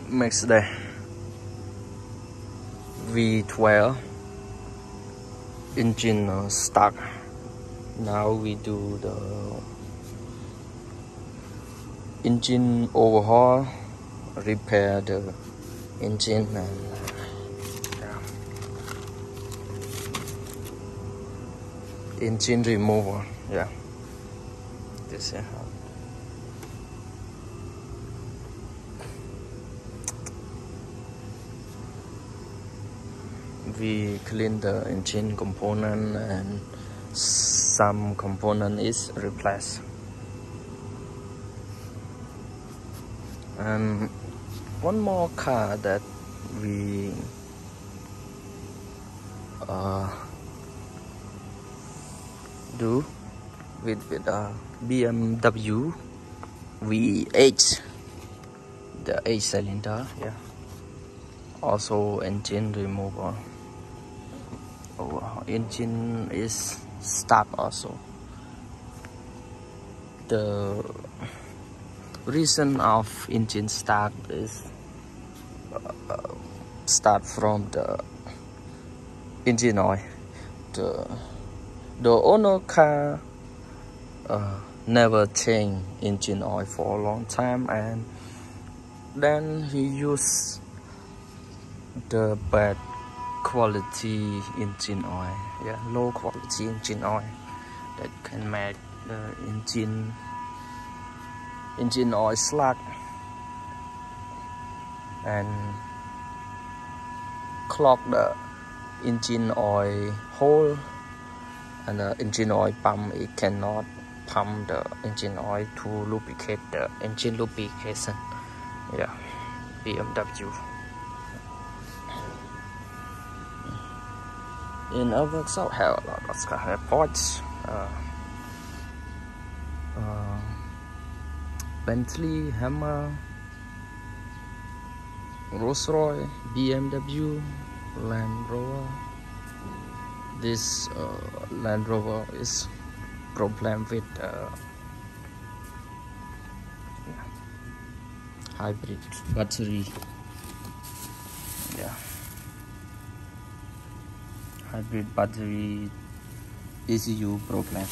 Next day, V12 engine stuck. Now we do the engine overhaul, repair the engine and engine removal. Yeah, this is how. We clean the engine component and some component is replaced. And one more car that we do with BMW V8, the 8-cylinder. Yeah, also engine removal. Engine is stuck also. The reason of engine stuck is start from the engine oil. The owner car never change engine oil for a long time, and then he used the bad quality engine oil, yeah, low quality engine oil that can make the engine oil slug and clog the engine oil hole, and the engine oil pump, it cannot pump the engine oil to lubricate the engine lubrication. Yeah, BMW. In our workshop have a lot of spare parts. Bentley, Hammer, Rolls-Royce, BMW, Land Rover. This Land Rover is problem with hybrid battery. Yeah, hybrid battery ECU problem.